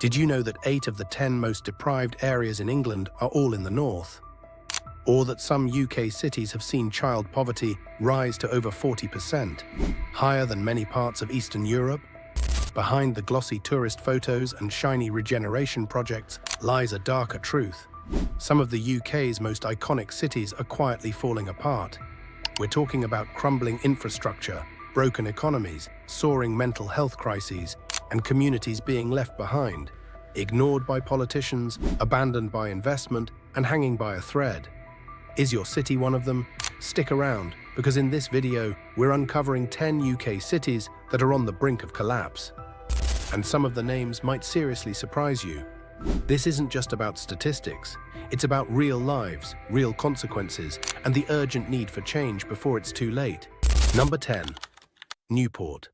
Did you know that 8 of the 10 most deprived areas in England are all in the north? Or that some UK cities have seen child poverty rise to over 40%, higher than many parts of Eastern Europe? Behind the glossy tourist photos and shiny regeneration projects lies a darker truth. Some of the UK's most iconic cities are quietly falling apart. We're talking about crumbling infrastructure, broken economies, soaring mental health crises, and communities being left behind, ignored by politicians, abandoned by investment, and hanging by a thread. Is your city one of them? Stick around, because in this video, we're uncovering 10 UK cities that are on the brink of collapse. And some of the names might seriously surprise you. This isn't just about statistics. It's about real lives, real consequences, and the urgent need for change before it's too late. Number 10. Newport.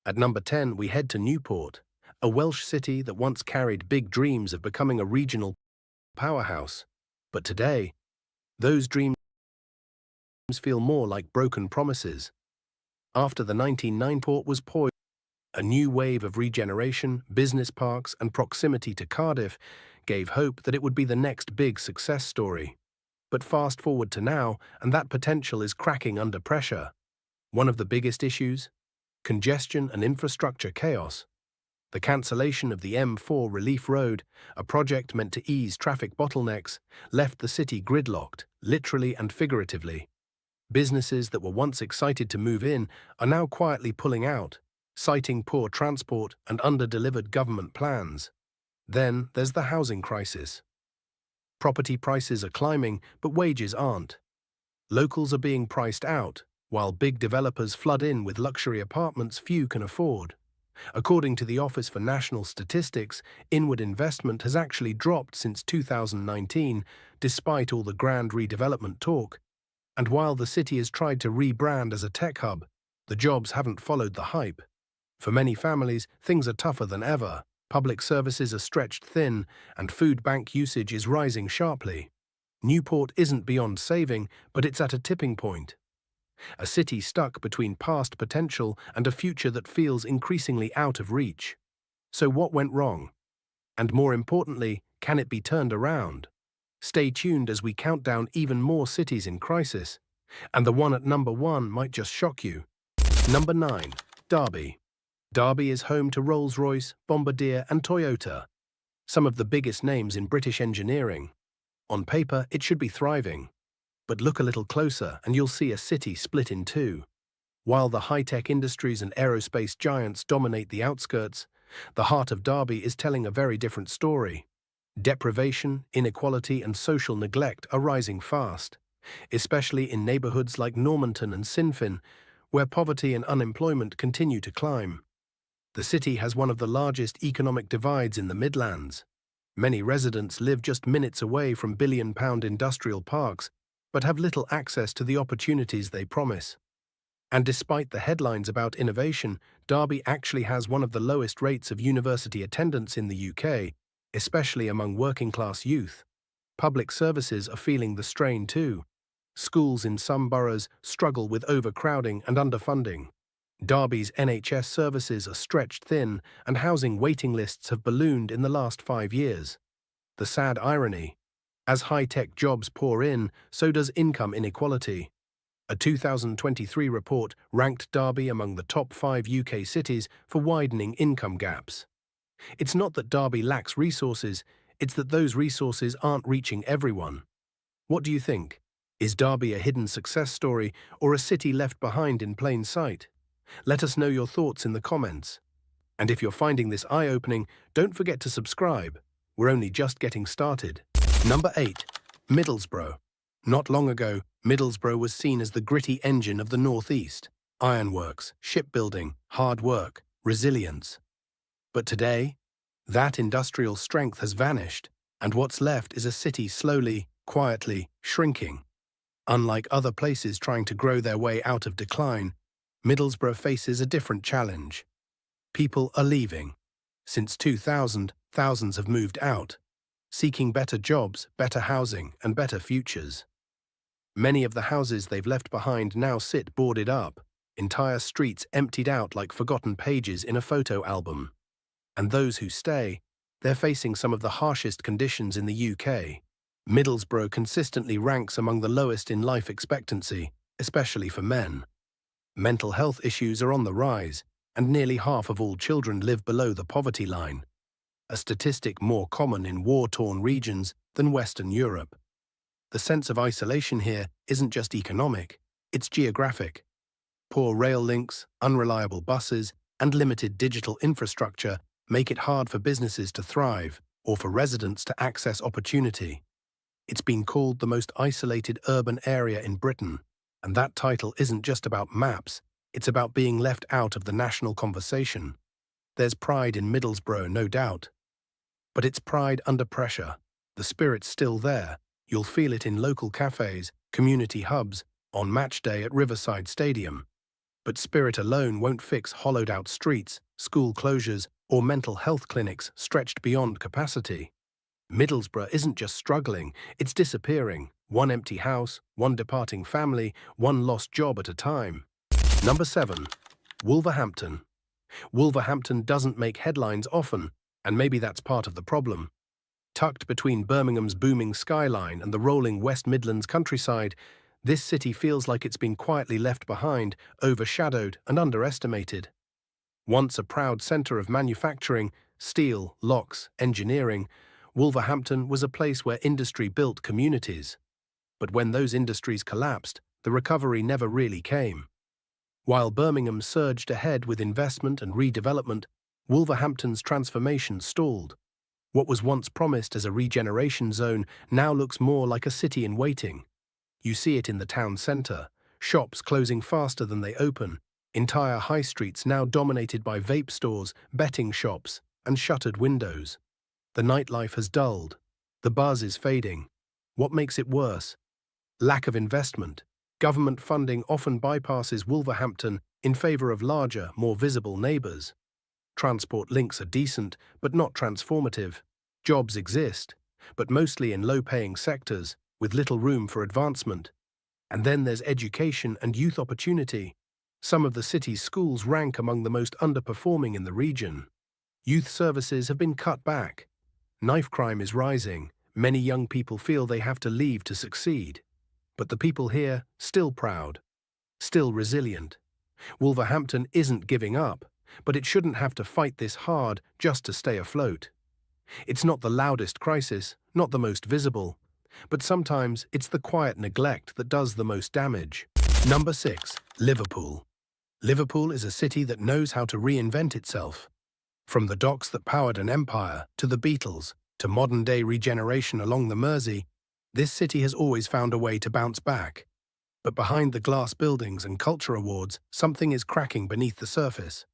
At number 10, we head to Newport, a Welsh city that once carried big dreams of becoming a regional powerhouse. But today, those dreams feel more like broken promises. After the 1990s, port was poised. A new wave of regeneration, business parks, and proximity to Cardiff gave hope that it would be the next big success story. But fast forward to now, and that potential is cracking under pressure. One of the biggest issues? Congestion and infrastructure chaos. The cancellation of the M4 Relief Road, a project meant to ease traffic bottlenecks, left the city gridlocked, literally and figuratively. Businesses that were once excited to move in are now quietly pulling out, citing poor transport and under-delivered government plans. Then there's the housing crisis. Property prices are climbing, but wages aren't. Locals are being priced out, while big developers flood in with luxury apartments few can afford. According to the Office for National Statistics, inward investment has actually dropped since 2019, despite all the grand redevelopment talk. And while the city has tried to rebrand as a tech hub, the jobs haven't followed the hype. For many families, things are tougher than ever. Public services are stretched thin, and food bank usage is rising sharply. Newport isn't beyond saving, but it's at a tipping point. A city stuck between past potential and a future that feels increasingly out of reach. So what went wrong? And more importantly, can it be turned around? Stay tuned as we count down even more cities in crisis. And the one at number 1 might just shock you. Number 9. Derby. Derby is home to Rolls-Royce, Bombardier, and Toyota, some of the biggest names in British engineering. On paper, it should be thriving. But look a little closer and you'll see a city split in two. While the high-tech industries and aerospace giants dominate the outskirts, the heart of Derby is telling a very different story. Deprivation, inequality, and social neglect are rising fast, especially in neighbourhoods like Normanton and Sinfin, where poverty and unemployment continue to climb. The city has one of the largest economic divides in the Midlands. Many residents live just minutes away from billion-pound industrial parks, but have little access to the opportunities they promise. And despite the headlines about innovation, Derby actually has one of the lowest rates of university attendance in the UK, especially among working-class youth. Public services are feeling the strain too. Schools in some boroughs struggle with overcrowding and underfunding. Derby's NHS services are stretched thin, and housing waiting lists have ballooned in the last 5 years. The sad irony: as high-tech jobs pour in, so does income inequality. A 2023 report ranked Derby among the top 5 UK cities for widening income gaps. It's not that Derby lacks resources, it's that those resources aren't reaching everyone. What do you think? Is Derby a hidden success story or a city left behind in plain sight? Let us know your thoughts in the comments. And if you're finding this eye-opening, don't forget to subscribe. We're only just getting started. Number 8. Middlesbrough. Not long ago, Middlesbrough was seen as the gritty engine of the northeast. Ironworks, shipbuilding, hard work, resilience. But today, that industrial strength has vanished, and what's left is a city slowly, quietly shrinking. Unlike other places trying to grow their way out of decline, Middlesbrough faces a different challenge. People are leaving. Since 2000, thousands have moved out, seeking better jobs, better housing, and better futures. Many of the houses they've left behind now sit boarded up, entire streets emptied out like forgotten pages in a photo album. And those who stay They're facing some of the harshest conditions in the UK. Middlesbrough consistently ranks among the lowest in life expectancy, especially for men. Mental health issues are on the rise, and nearly half of all children live below the poverty line, a statistic more common in war-torn regions than Western Europe. The sense of isolation here isn't just economic, it's geographic. Poor rail links, unreliable buses, and limited digital infrastructure make it hard for businesses to thrive or for residents to access opportunity. It's been called the most isolated urban area in Britain, and that title isn't just about maps, it's about being left out of the national conversation. There's pride in Middlesbrough, no doubt. But it's pride under pressure. The spirit's still there. You'll feel it in local cafes, community hubs, on match day at Riverside Stadium. But spirit alone won't fix hollowed-out streets, school closures, or mental health clinics stretched beyond capacity. Middlesbrough isn't just struggling, it's disappearing. One empty house, one departing family, one lost job at a time. Number 7. Wolverhampton. Wolverhampton doesn't make headlines often, and maybe that's part of the problem. Tucked between Birmingham's booming skyline and the rolling West Midlands countryside, this city feels like it's been quietly left behind, overshadowed and underestimated. Once a proud centre of manufacturing, steel, locks, engineering, Wolverhampton was a place where industry built communities. But when those industries collapsed, the recovery never really came. While Birmingham surged ahead with investment and redevelopment, Wolverhampton's transformation stalled. What was once promised as a regeneration zone now looks more like a city in waiting. You see it in the town centre, shops closing faster than they open, entire high streets now dominated by vape stores, betting shops, and shuttered windows. The nightlife has dulled. The buzz is fading. What makes it worse? Lack of investment. Government funding often bypasses Wolverhampton in favour of larger, more visible neighbours. Transport links are decent, but not transformative. Jobs exist, but mostly in low-paying sectors, with little room for advancement. And then there's education and youth opportunity. Some of the city's schools rank among the most underperforming in the region. Youth services have been cut back. Knife crime is rising. Many young people feel they have to leave to succeed. But the people here, still proud, still resilient. Wolverhampton isn't giving up, but it shouldn't have to fight this hard just to stay afloat. It's not the loudest crisis, not the most visible, but sometimes it's the quiet neglect that does the most damage. Number 6. Liverpool. Liverpool is a city that knows how to reinvent itself. From the docks that powered an empire, to the Beatles, to modern-day regeneration along the Mersey, this city has always found a way to bounce back. But behind the glass buildings and culture awards, something is cracking beneath the surface.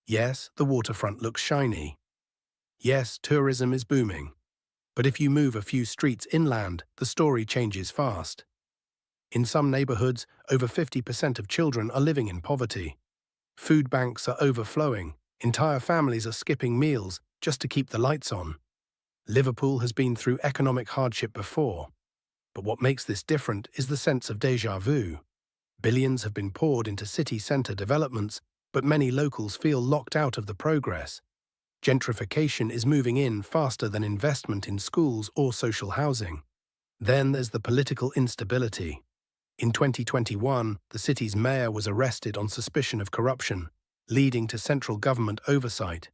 Yes, the waterfront looks shiny. Yes, tourism is booming. But if you move a few streets inland, the story changes fast. In some neighbourhoods, over 50% of children are living in poverty. Food banks are overflowing. Entire families are skipping meals just to keep the lights on. Liverpool has been through economic hardship before. But what makes this different is the sense of déjà vu. Billions have been poured into city centre developments, but many locals feel locked out of the progress. Gentrification is moving in faster than investment in schools or social housing. Then there's the political instability. In 2021, the city's mayor was arrested on suspicion of corruption, leading to central government oversight.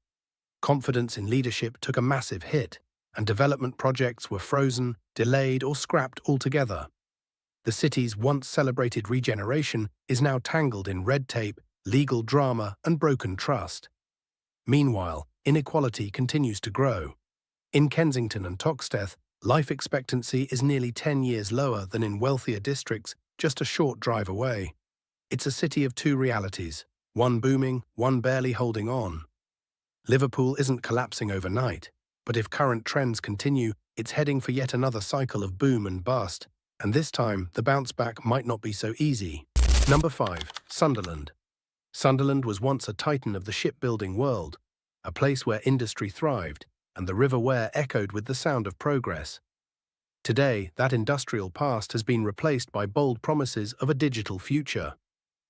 Confidence in leadership took a massive hit, and development projects were frozen, delayed, or scrapped altogether. The city's once celebrated regeneration is now tangled in red tape, legal drama, and broken trust. Meanwhile, inequality continues to grow. In Kensington and Toxteth, life expectancy is nearly 10 years lower than in wealthier districts just a short drive away. It's a city of two realities, one booming, one barely holding on. Liverpool isn't collapsing overnight, but if current trends continue, it's heading for yet another cycle of boom and bust, and this time the bounce back might not be so easy. Number 5. Sunderland. Sunderland was once a titan of the shipbuilding world, a place where industry thrived and the River Wear echoed with the sound of progress. Today, that industrial past has been replaced by bold promises of a digital future.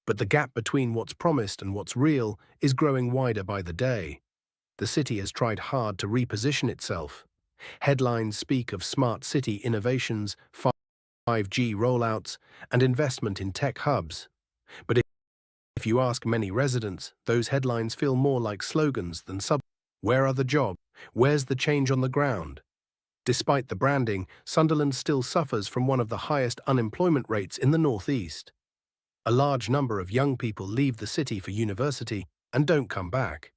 But the gap between what's promised and what's real is growing wider by the day. The The city has tried hard to reposition itself. Headlines speak of smart city innovations, 5G rollouts, and investment in tech hubs. But if you ask many residents, those headlines feel more like slogans than Where are the jobs? Where's the change on the ground? Despite the branding, Sunderland still suffers from one of the highest unemployment rates in the northeast. A large number of young people leave the city for university and don't come back.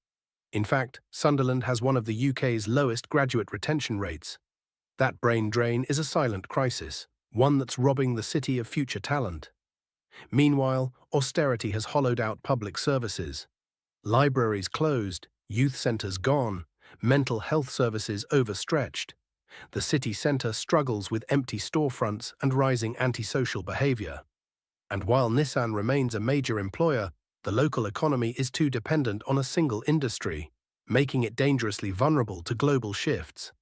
In fact, Sunderland has one of the UK's lowest graduate retention rates. That brain drain is a silent crisis, one that's robbing the city of future talent. Meanwhile, austerity has hollowed out public services. Libraries closed, youth centres gone, mental health services overstretched. The city centre struggles with empty storefronts and rising antisocial behaviour. And while Nissan remains a major employer, the local economy is too dependent on a single industry, making it dangerously vulnerable to global shifts.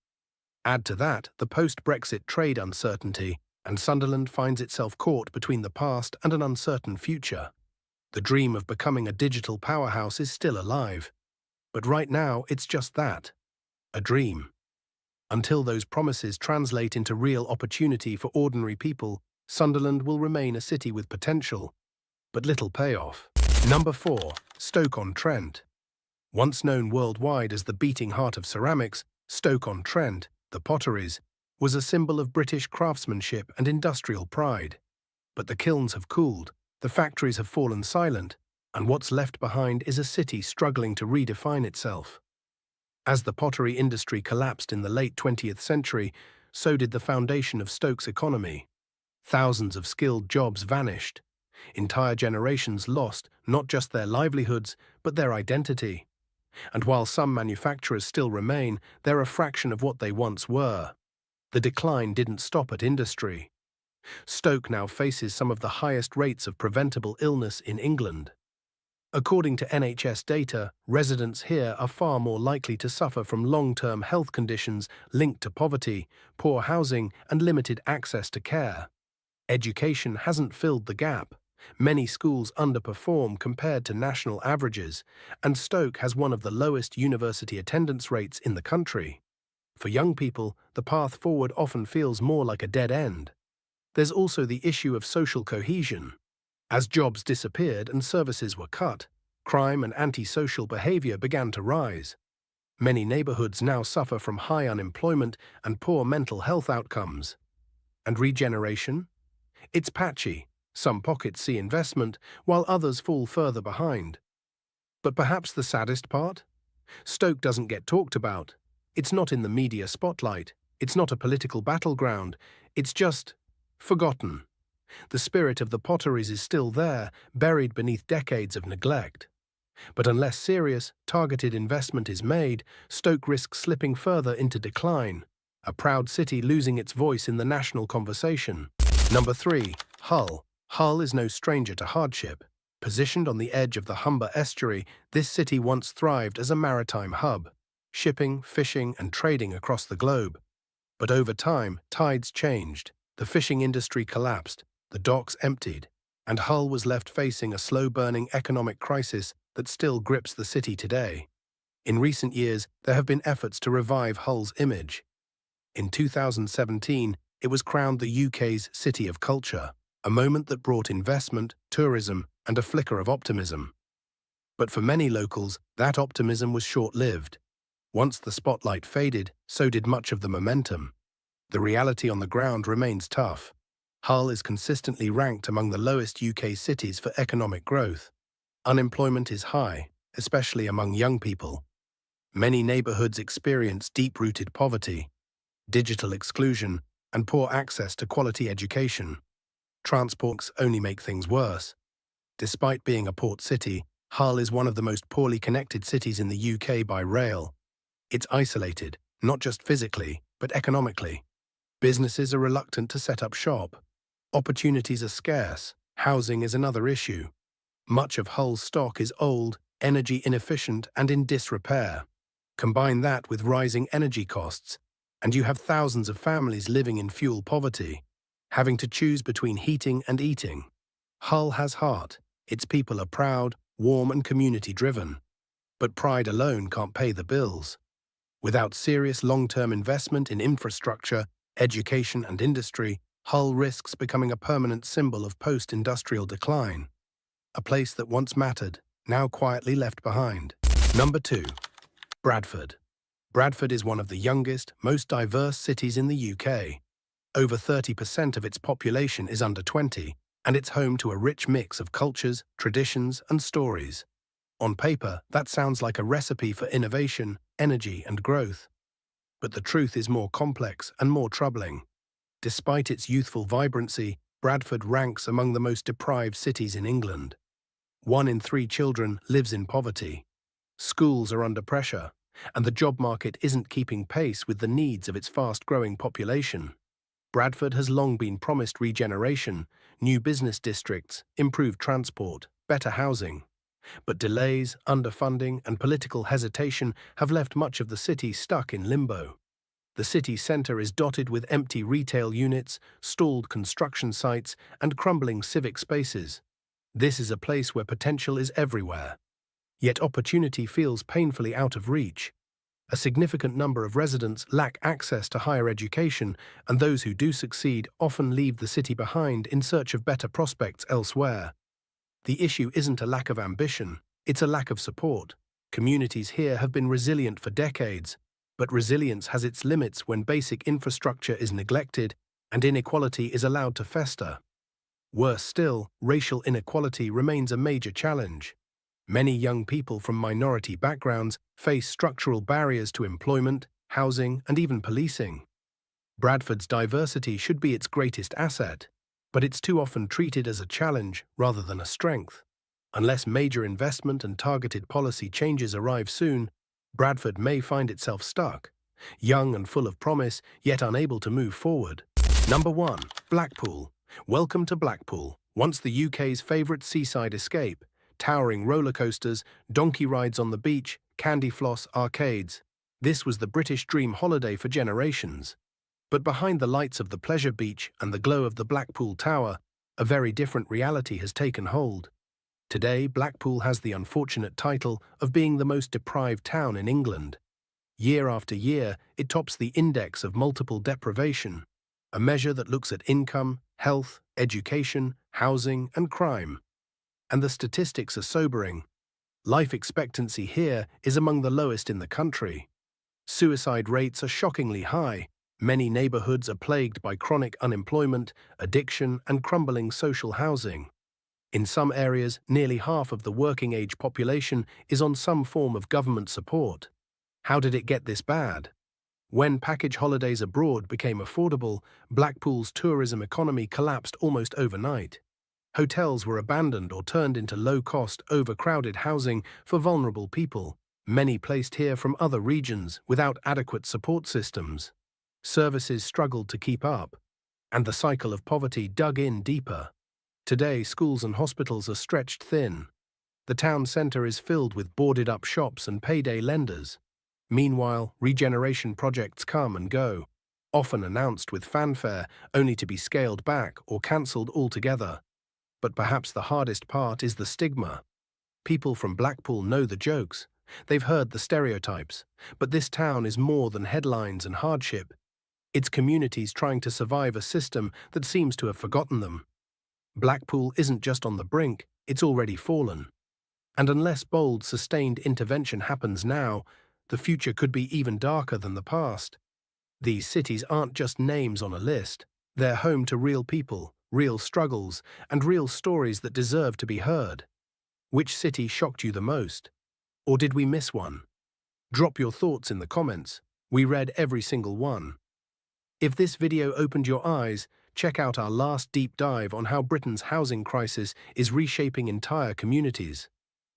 Add to that the post-Brexit trade uncertainty, and Sunderland finds itself caught between the past and an uncertain future. The dream of becoming a digital powerhouse is still alive. But right now, it's just that, a dream. Until those promises translate into real opportunity for ordinary people, Sunderland will remain a city with potential, but little payoff. Number 4. Stoke-on-Trent. Once known worldwide as the beating heart of ceramics, Stoke-on-Trent, the potteries, was a symbol of British craftsmanship and industrial pride. But the kilns have cooled, the factories have fallen silent, and what's left behind is a city struggling to redefine itself. As the pottery industry collapsed in the late 20th century, so did the foundation of Stoke's economy. Thousands of skilled jobs vanished. Entire generations lost not just their livelihoods, but their identity. And while some manufacturers still remain, they're a fraction of what they once were. The decline didn't stop at industry. Stoke now faces some of the highest rates of preventable illness in England. According to NHS data, residents here are far more likely to suffer from long-term health conditions linked to poverty, poor housing, and limited access to care. Education hasn't filled the gap. Many schools underperform compared to national averages, and Stoke has one of the lowest university attendance rates in the country. For young people, the path forward often feels more like a dead end. There's also the issue of social cohesion. As jobs disappeared and services were cut, crime and antisocial behavior began to rise. Many neighborhoods now suffer from high unemployment and poor mental health outcomes. And regeneration? It's patchy. Some pockets see investment, while others fall further behind. But perhaps the saddest part? Stoke doesn't get talked about. It's not in the media spotlight. It's not a political battleground. It's just forgotten. The spirit of the potteries is still there, buried beneath decades of neglect. But unless serious, targeted investment is made, Stoke risks slipping further into decline, a proud city losing its voice in the national conversation. Number 3. Hull. Hull is no stranger to hardship. Positioned on the edge of the Humber estuary, this city once thrived as a maritime hub, shipping, fishing, and trading across the globe. But over time, tides changed. The fishing industry collapsed, the docks emptied, and Hull was left facing a slow-burning economic crisis that still grips the city today. In recent years, there have been efforts to revive Hull's image. In 2017, it was crowned the UK's City of Culture, a moment that brought investment, tourism, and a flicker of optimism. But for many locals, that optimism was short-lived. Once the spotlight faded, so did much of the momentum. The reality on the ground remains tough. Hull is consistently ranked among the lowest UK cities for economic growth. Unemployment is high, especially among young people. Many neighbourhoods experience deep-rooted poverty, digital exclusion, and poor access to quality education. Transports only make things worse. Despite being a port city, Hull is one of the most poorly connected cities in the UK by rail. It's isolated, not just physically, but economically. Businesses are reluctant to set up shop. Opportunities are scarce. Housing is another issue. Much of Hull's stock is old, energy inefficient, and in disrepair. Combine that with rising energy costs, and you have thousands of families living in fuel poverty, having to choose between heating and eating. Hull has heart. Its people are proud, warm, and community-driven. But pride alone can't pay the bills. Without serious long-term investment in infrastructure, education and industry, Hull risks becoming a permanent symbol of post-industrial decline. A place that once mattered, now quietly left behind. Number 2. Bradford. Bradford is one of the youngest, most diverse cities in the UK. Over 30% of its population is under 20, and it's home to a rich mix of cultures, traditions, and stories. On paper, that sounds like a recipe for innovation, energy, and growth. But the truth is more complex and more troubling. Despite its youthful vibrancy, Bradford ranks among the most deprived cities in England. 1 in 3 children lives in poverty. Schools are under pressure, and the job market isn't keeping pace with the needs of its fast-growing population. Bradford has long been promised regeneration, new business districts, improved transport, better housing. But delays, underfunding, and political hesitation have left much of the city stuck in limbo. The city centre is dotted with empty retail units, stalled construction sites, and crumbling civic spaces. This is a place where potential is everywhere. Yet opportunity feels painfully out of reach. A significant number of residents lack access to higher education, and those who do succeed often leave the city behind in search of better prospects elsewhere. The issue isn't a lack of ambition, it's a lack of support. Communities here have been resilient for decades, but resilience has its limits when basic infrastructure is neglected and inequality is allowed to fester. Worse still, racial inequality remains a major challenge. Many young people from minority backgrounds face structural barriers to employment, housing, and even policing. Bradford's diversity should be its greatest asset, but it's too often treated as a challenge rather than a strength. Unless major investment and targeted policy changes arrive soon, Bradford may find itself stuck, young and full of promise, yet unable to move forward. Number 1. Blackpool. Welcome to Blackpool, once the UK's favourite seaside escape. Towering roller coasters, donkey rides on the beach, candy floss arcades. This was the British dream holiday for generations. But behind the lights of the pleasure beach and the glow of the Blackpool Tower, a very different reality has taken hold. Today, Blackpool has the unfortunate title of being the most deprived town in England. Year after year, it tops the index of multiple deprivation, a measure that looks at income, health, education, housing, and crime. And the statistics are sobering. Life expectancy here is among the lowest in the country. Suicide rates are shockingly high. Many neighbourhoods are plagued by chronic unemployment, addiction, and crumbling social housing. In some areas, nearly half of the working-age population is on some form of government support. How did it get this bad? When package holidays abroad became affordable, Blackpool's tourism economy collapsed almost overnight. Hotels were abandoned or turned into low-cost, overcrowded housing for vulnerable people, many placed here from other regions without adequate support systems. Services struggled to keep up, and the cycle of poverty dug in deeper. Today, schools and hospitals are stretched thin. The town centre is filled with boarded-up shops and payday lenders. Meanwhile, regeneration projects come and go, often announced with fanfare, only to be scaled back or cancelled altogether. But perhaps the hardest part is the stigma. People from Blackpool know the jokes. They've heard the stereotypes. But this town is more than headlines and hardship. It's communities trying to survive a system that seems to have forgotten them. Blackpool isn't just on the brink, it's already fallen. And unless bold, sustained intervention happens now, the future could be even darker than the past. These cities aren't just names on a list. They're home to real people, real struggles, and real stories that deserve to be heard. Which city shocked you the most? Or did we miss one? Drop your thoughts in the comments. We read every single one. If this video opened your eyes, check out our last deep dive on how Britain's housing crisis is reshaping entire communities.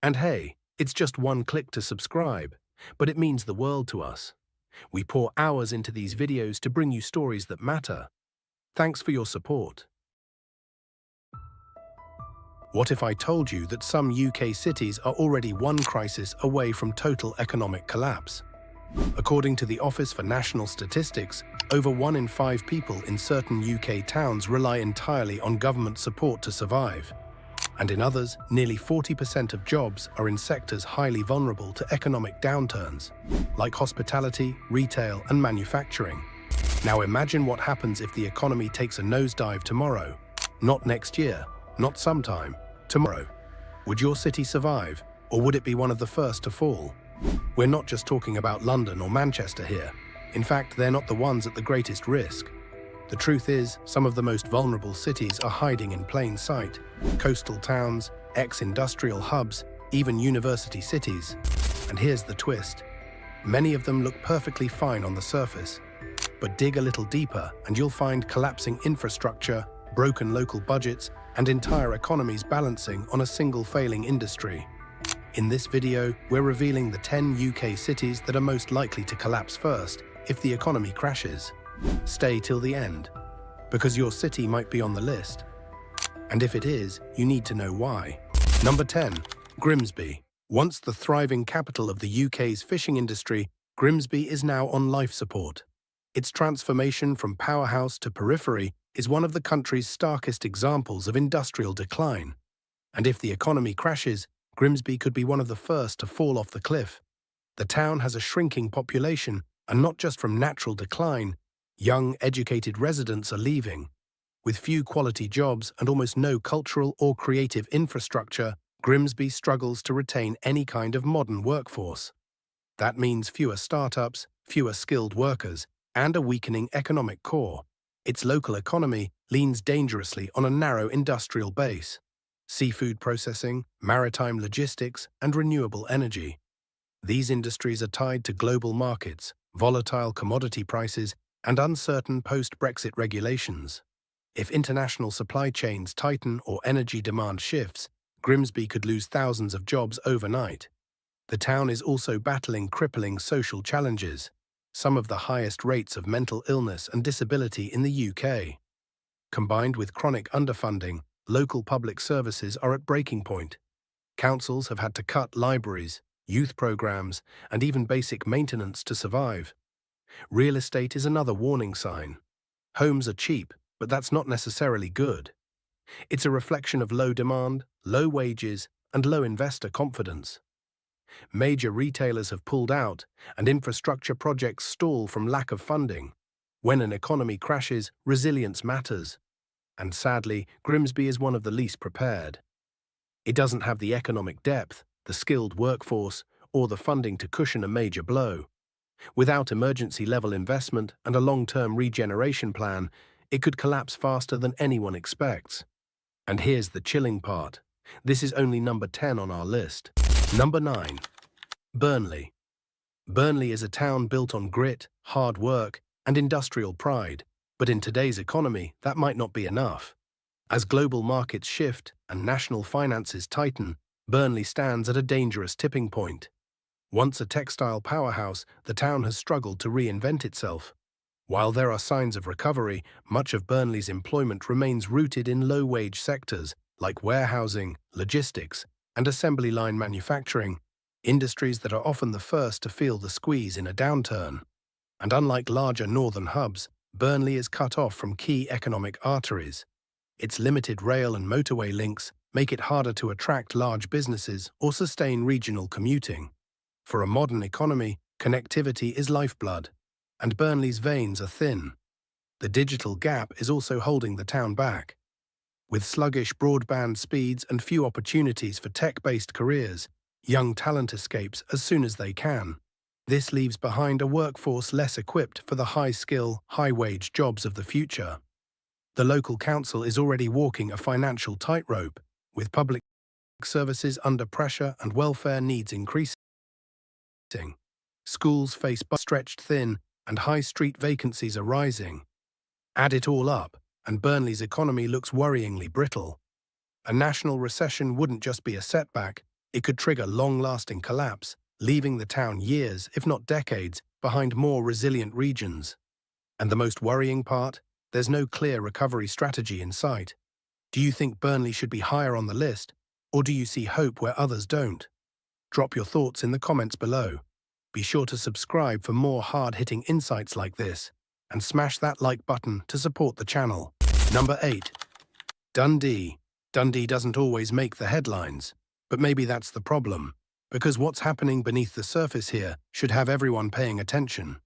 And hey, it's just one click to subscribe, but it means the world to us. We pour hours into these videos to bring you stories that matter. Thanks for your support. What if I told you that some UK cities are already one crisis away from total economic collapse? According to the Office for National Statistics, over 1 in 5 people in certain UK towns rely entirely on government support to survive. And in others, nearly 40% of jobs are in sectors highly vulnerable to economic downturns, like hospitality, retail, and manufacturing. Now imagine what happens if the economy takes a nosedive tomorrow. Not next year, not sometime, tomorrow. Would your city survive, or would it be one of the first to fall? We're not just talking about London or Manchester here. In fact, they're not the ones at the greatest risk. The truth is, some of the most vulnerable cities are hiding in plain sight. Coastal towns, ex-industrial hubs, even university cities. And here's the twist. Many of them look perfectly fine on the surface. But dig a little deeper and you'll find collapsing infrastructure, broken local budgets, and entire economies balancing on a single failing industry. In this video, we're revealing the 10 UK cities that are most likely to collapse first if the economy crashes. Stay till the end, because your city might be on the list. And if it is, you need to know why. Number 10. Grimsby. Once the thriving capital of the UK's fishing industry, Grimsby is now on life support. Its transformation from powerhouse to periphery is one of the country's starkest examples of industrial decline. And if the economy crashes, Grimsby could be one of the first to fall off the cliff. The town has a shrinking population, and not just from natural decline. Young, educated residents are leaving. With few quality jobs and almost no cultural or creative infrastructure, Grimsby struggles to retain any kind of modern workforce. That means fewer startups, fewer skilled workers, and a weakening economic core. Its local economy leans dangerously on a narrow industrial base. Seafood processing, maritime logistics, and renewable energy. These industries are tied to global markets, volatile commodity prices, and uncertain post-Brexit regulations. If international supply chains tighten or energy demand shifts, Grimsby could lose thousands of jobs overnight. The town is also battling crippling social challenges, some of the highest rates of mental illness and disability in the UK. Combined with chronic underfunding, local public services are at breaking point. Councils have had to cut libraries, youth programs, and even basic maintenance to survive. Real estate is another warning sign. Homes are cheap, but that's not necessarily good. It's a reflection of low demand, low wages, and low investor confidence. Major retailers have pulled out, and infrastructure projects stall from lack of funding. When an economy crashes, resilience matters. And sadly, Grimsby is one of the least prepared. It doesn't have the economic depth, the skilled workforce, or the funding to cushion a major blow. Without emergency-level investment and a long-term regeneration plan, it could collapse faster than anyone expects. And here's the chilling part. This is only number 10 on our list. Number 9. Burnley. Burnley is a town built on grit, hard work, and industrial pride. But in today's economy, that might not be enough. As global markets shift and national finances tighten, Burnley stands at a dangerous tipping point. Once a textile powerhouse, the town has struggled to reinvent itself. While there are signs of recovery, much of Burnley's employment remains rooted in low-wage sectors like warehousing, logistics, and assembly line manufacturing, industries that are often the first to feel the squeeze in a downturn. And unlike larger northern hubs, Burnley is cut off from key economic arteries. Its limited rail and motorway links make it harder to attract large businesses or sustain regional commuting. For a modern economy, connectivity is lifeblood, and Burnley's veins are thin. The digital gap is also holding the town back. With sluggish broadband speeds and few opportunities for tech-based careers, young talent escapes as soon as they can. This leaves behind a workforce less equipped for the high-skill, high-wage jobs of the future. The local council is already walking a financial tightrope, with public services under pressure and welfare needs increasing. Schools face stretched thin, and high street vacancies are rising. Add it all up, and Burnley's economy looks worryingly brittle. A national recession wouldn't just be a setback, it could trigger long-lasting collapse, leaving the town years, if not decades, behind more resilient regions. And the most worrying part? There's no clear recovery strategy in sight. Do you think Burnley should be higher on the list, or do you see hope where others don't? Drop your thoughts in the comments below. Be sure to subscribe for more hard-hitting insights like this, and smash that like button to support the channel. Number 8. Dundee. Dundee doesn't always make the headlines, but maybe that's the problem, because what's happening beneath the surface here should have everyone paying attention.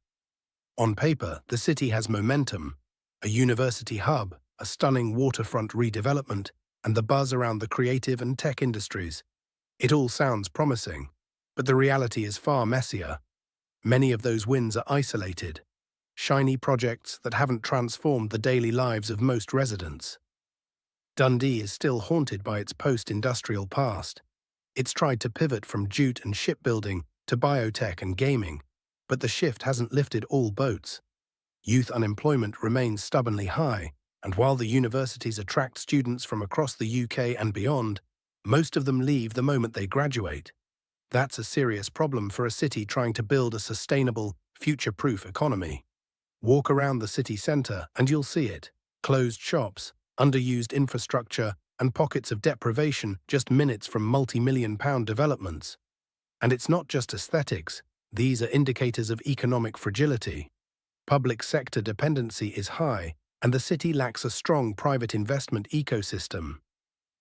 On paper, the city has momentum, a university hub, a stunning waterfront redevelopment, and the buzz around the creative and tech industries. It all sounds promising, but the reality is far messier. Many of those wins are isolated, shiny projects that haven't transformed the daily lives of most residents. Dundee is still haunted by its post-industrial past. It's tried to pivot from jute and shipbuilding to biotech and gaming, but the shift hasn't lifted all boats. Youth unemployment remains stubbornly high, and while the universities attract students from across the UK and beyond, most of them leave the moment they graduate. That's a serious problem for a city trying to build a sustainable, future-proof economy. Walk around the city centre and you'll see it. Closed shops, underused infrastructure, and pockets of deprivation just minutes from multi-million-pound developments. And it's not just aesthetics, these are indicators of economic fragility. Public sector dependency is high, and the city lacks a strong private investment ecosystem.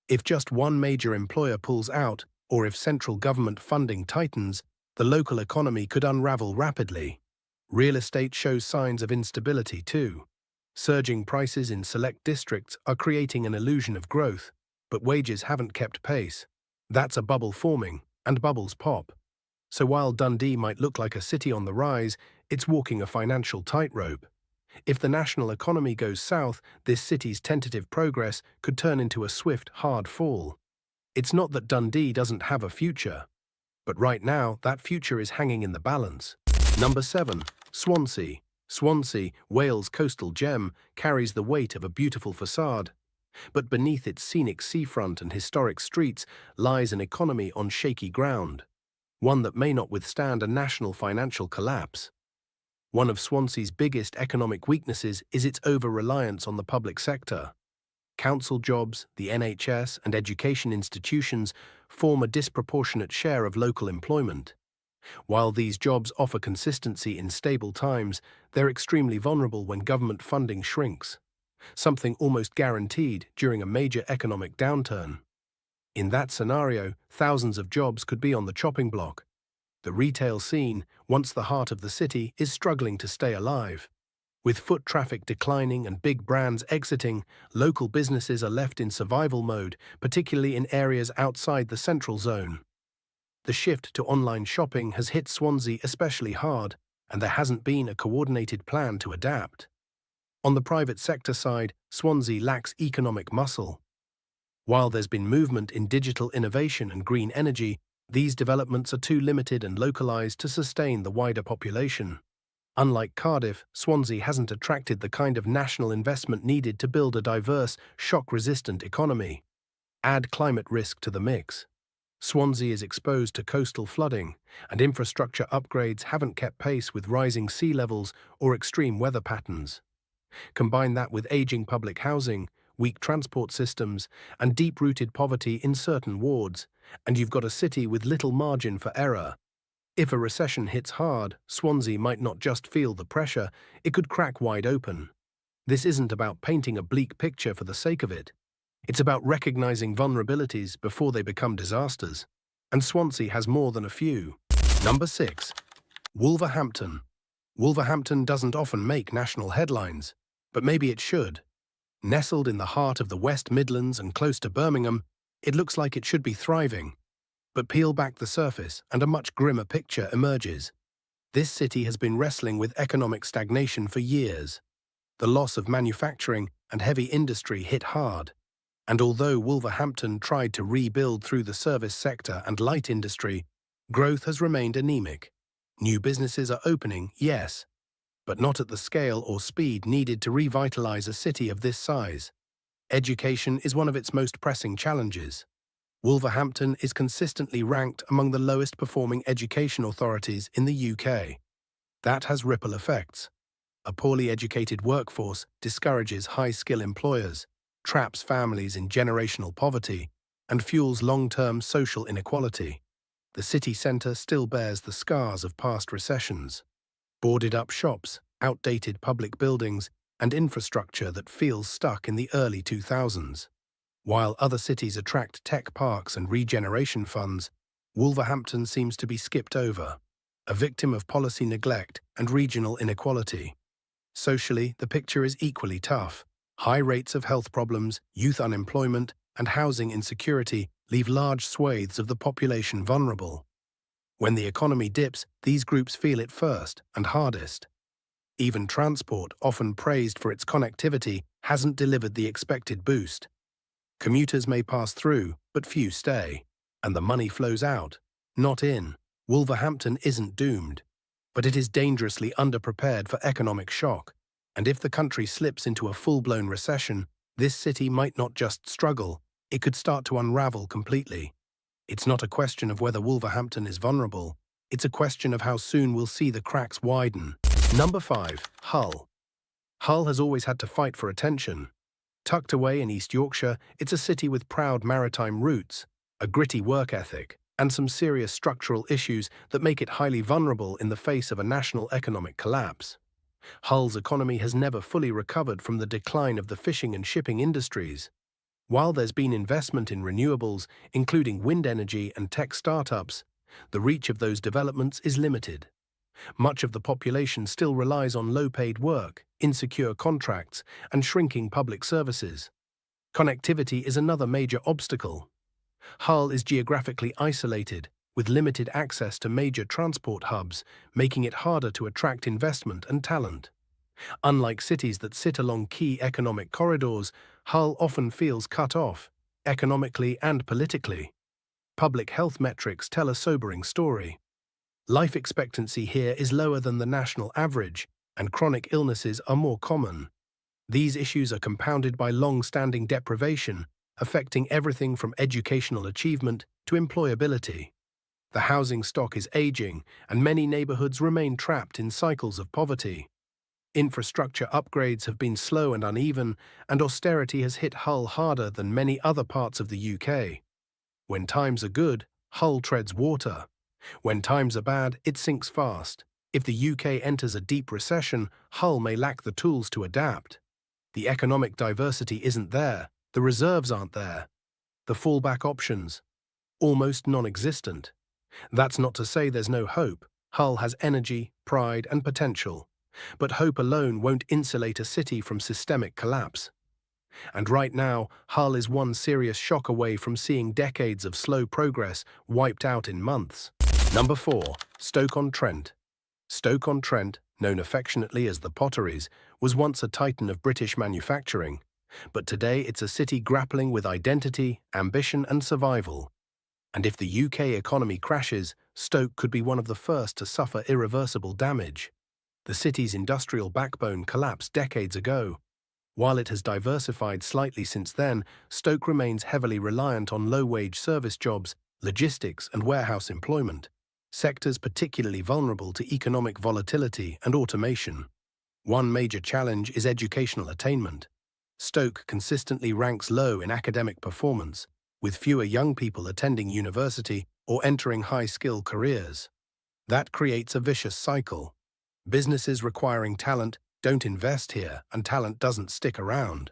If just one major employer pulls out, or if central government funding tightens, the local economy could unravel rapidly. Real estate shows signs of instability too. Surging prices in select districts are creating an illusion of growth, but wages haven't kept pace. That's a bubble forming, and bubbles pop. So while Dundee might look like a city on the rise, it's walking a financial tightrope. If the national economy goes south, this city's tentative progress could turn into a swift, hard fall. It's not that Dundee doesn't have a future, but right now that future is hanging in the balance. Number 7. Swansea. Swansea, Wales' coastal gem, carries the weight of a beautiful facade. But beneath its scenic seafront and historic streets lies an economy on shaky ground, one that may not withstand a national financial collapse. One of Swansea's biggest economic weaknesses is its over-reliance on the public sector. Council jobs, the NHS, and education institutions form a disproportionate share of local employment. While these jobs offer consistency in stable times, they're extremely vulnerable when government funding shrinks, something almost guaranteed during a major economic downturn. In that scenario, thousands of jobs could be on the chopping block. The retail scene, once the heart of the city, is struggling to stay alive. With foot traffic declining and big brands exiting, local businesses are left in survival mode, particularly in areas outside the central zone. The shift to online shopping has hit Swansea especially hard, and there hasn't been a coordinated plan to adapt. On the private sector side, Swansea lacks economic muscle. While there's been movement in digital innovation and green energy, these developments are too limited and localized to sustain the wider population. Unlike Cardiff, Swansea hasn't attracted the kind of national investment needed to build a diverse, shock-resistant economy. Add climate risk to the mix. Swansea is exposed to coastal flooding, and infrastructure upgrades haven't kept pace with rising sea levels or extreme weather patterns. Combine that with aging public housing, weak transport systems, and deep-rooted poverty in certain wards, and you've got a city with little margin for error. If a recession hits hard, Swansea might not just feel the pressure, it could crack wide open. This isn't about painting a bleak picture for the sake of it. It's about recognizing vulnerabilities before they become disasters. And Swansea has more than a few. Number 6. Wolverhampton. Wolverhampton doesn't often make national headlines, but maybe it should. Nestled in the heart of the West Midlands and close to Birmingham, it looks like it should be thriving. But peel back the surface and a much grimmer picture emerges. This city has been wrestling with economic stagnation for years. The loss of manufacturing and heavy industry hit hard. And although Wolverhampton tried to rebuild through the service sector and light industry, growth has remained anemic. New businesses are opening, yes, but not at the scale or speed needed to revitalize a city of this size. Education is one of its most pressing challenges. Wolverhampton is consistently ranked among the lowest performing education authorities in the UK. That has ripple effects. A poorly educated workforce discourages high-skill employers, traps families in generational poverty, and fuels long-term social inequality. The city centre still bears the scars of past recessions. Boarded-up shops, outdated public buildings, and infrastructure that feels stuck in the early 2000s. While other cities attract tech parks and regeneration funds, Wolverhampton seems to be skipped over, a victim of policy neglect and regional inequality. Socially, the picture is equally tough. High rates of health problems, youth unemployment, and housing insecurity leave large swathes of the population vulnerable. When the economy dips, these groups feel it first and hardest. Even transport, often praised for its connectivity, hasn't delivered the expected boost. Commuters may pass through, but few stay, and the money flows out, not in. Wolverhampton isn't doomed, but it is dangerously underprepared for economic shock. And if the country slips into a full-blown recession, this city might not just struggle, it could start to unravel completely. It's not a question of whether Wolverhampton is vulnerable, it's a question of how soon we'll see the cracks widen. Number 5. Hull. Hull has always had to fight for attention. Tucked away in East Yorkshire, it's a city with proud maritime roots, a gritty work ethic, and some serious structural issues that make it highly vulnerable in the face of a national economic collapse. Hull's economy has never fully recovered from the decline of the fishing and shipping industries. While there's been investment in renewables, including wind energy and tech startups, the reach of those developments is limited. Much of the population still relies on low-paid work, insecure contracts, and shrinking public services. Connectivity is another major obstacle. Hull is geographically isolated, with limited access to major transport hubs, making it harder to attract investment and talent. Unlike cities that sit along key economic corridors, Hull often feels cut off, economically and politically. Public health metrics tell a sobering story. Life expectancy here is lower than the national average, and chronic illnesses are more common. These issues are compounded by long-standing deprivation, affecting everything from educational achievement to employability. The housing stock is aging, and many neighborhoods remain trapped in cycles of poverty. Infrastructure upgrades have been slow and uneven, and austerity has hit Hull harder than many other parts of the UK. When times are good, Hull treads water. When times are bad, it sinks fast. If the UK enters a deep recession, Hull may lack the tools to adapt. The economic diversity isn't there, the reserves aren't there. The fallback options, almost non-existent. That's not to say there's no hope. Hull has energy, pride, and potential. But hope alone won't insulate a city from systemic collapse. And right now, Hull is one serious shock away from seeing decades of slow progress wiped out in months. Number 4. Stoke-on-Trent. Stoke-on-Trent, known affectionately as the Potteries, was once a titan of British manufacturing, but today it's a city grappling with identity, ambition, and survival. And if the UK economy crashes, Stoke could be one of the first to suffer irreversible damage. The city's industrial backbone collapsed decades ago. While it has diversified slightly since then, Stoke remains heavily reliant on low-wage service jobs, logistics, and warehouse employment, sectors particularly vulnerable to economic volatility and automation. One major challenge is educational attainment. Stoke consistently ranks low in academic performance, with fewer young people attending university or entering high-skill careers. That creates a vicious cycle. Businesses requiring talent don't invest here, and talent doesn't stick around.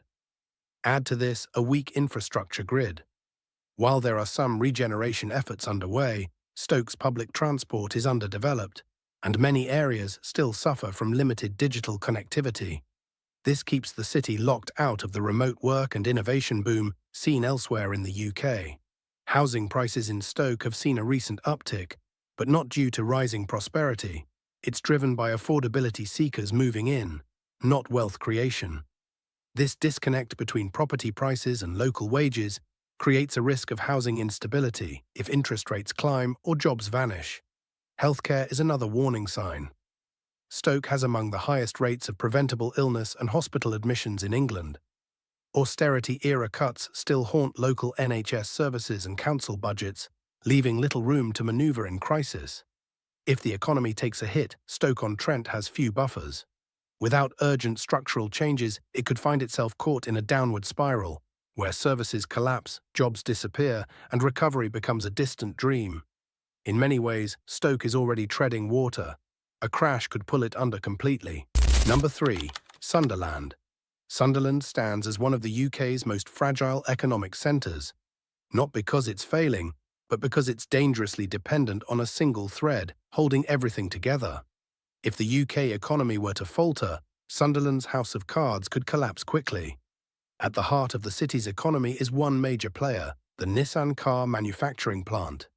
Add to this a weak infrastructure grid. While there are some regeneration efforts underway, Stoke's public transport is underdeveloped, and many areas still suffer from limited digital connectivity. This keeps the city locked out of the remote work and innovation boom seen elsewhere in the UK. Housing prices in Stoke have seen a recent uptick, but not due to rising prosperity. It's driven by affordability seekers moving in, not wealth creation. This disconnect between property prices and local wages creates a risk of housing instability if interest rates climb or jobs vanish. Healthcare is another warning sign. Stoke has among the highest rates of preventable illness and hospital admissions in England. Austerity-era cuts still haunt local NHS services and council budgets, leaving little room to maneuver in crisis. If the economy takes a hit, Stoke-on-Trent has few buffers. Without urgent structural changes, it could find itself caught in a downward spiral, where services collapse, jobs disappear, and recovery becomes a distant dream. In many ways, Stoke is already treading water. A crash could pull it under completely. Number 3. Sunderland. Sunderland stands as one of the UK's most fragile economic centres, not because it's failing, but because it's dangerously dependent on a single thread holding everything together. If the UK economy were to falter, Sunderland's house of cards could collapse quickly. At the heart of the city's economy is one major player, the Nissan car manufacturing plant.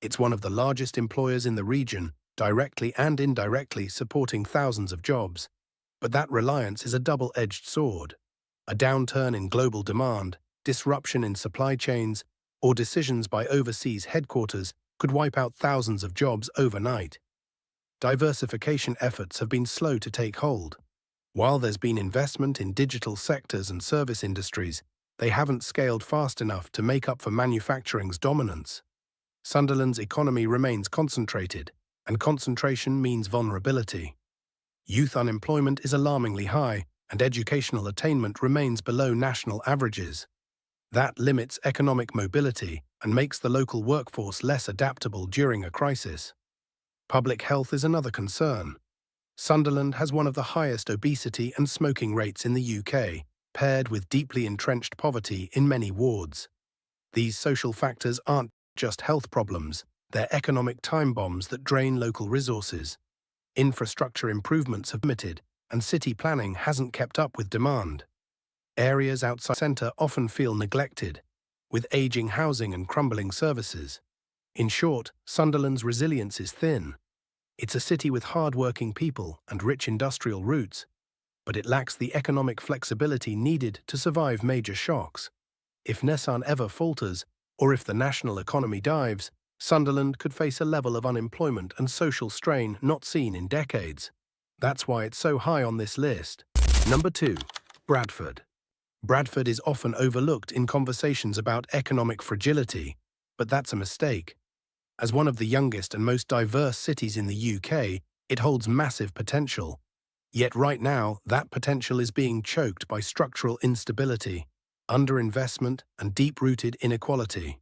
It's one of the largest employers in the region, directly and indirectly supporting thousands of jobs. But that reliance is a double-edged sword. A downturn in global demand, disruption in supply chains, or decisions by overseas headquarters could wipe out thousands of jobs overnight. Diversification efforts have been slow to take hold. While there's been investment in digital sectors and service industries, they haven't scaled fast enough to make up for manufacturing's dominance. Sunderland's economy remains concentrated, and concentration means vulnerability. Youth unemployment is alarmingly high, and educational attainment remains below national averages. That limits economic mobility and makes the local workforce less adaptable during a crisis. Public health is another concern. Sunderland has one of the highest obesity and smoking rates in the UK, paired with deeply entrenched poverty in many wards. These social factors aren't just health problems, they're economic time bombs that drain local resources. Infrastructure improvements have limited, and city planning hasn't kept up with demand. Areas outside the centre often feel neglected, with ageing housing and crumbling services. In short, Sunderland's resilience is thin. It's a city with hard-working people and rich industrial roots, but it lacks the economic flexibility needed to survive major shocks. If Nissan ever falters, or if the national economy dives, Sunderland could face a level of unemployment and social strain not seen in decades. That's why it's so high on this list. Number 2. Bradford. Bradford is often overlooked in conversations about economic fragility, but that's a mistake. As one of the youngest and most diverse cities in the UK, it holds massive potential. Yet right now, that potential is being choked by structural instability, underinvestment, and deep-rooted inequality.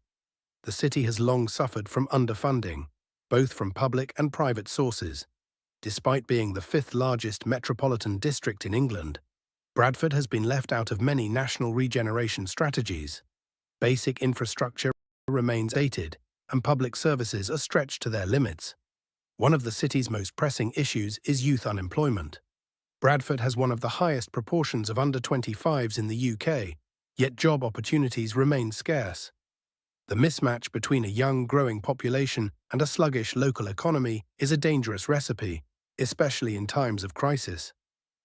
The city has long suffered from underfunding, both from public and private sources. Despite being the fifth largest metropolitan district in England, Bradford has been left out of many national regeneration strategies. Basic infrastructure remains dated, and public services are stretched to their limits. One of the city's most pressing issues is youth unemployment. Bradford has one of the highest proportions of under-25s in the UK, yet job opportunities remain scarce. The mismatch between a young, growing population and a sluggish local economy is a dangerous recipe, especially in times of crisis.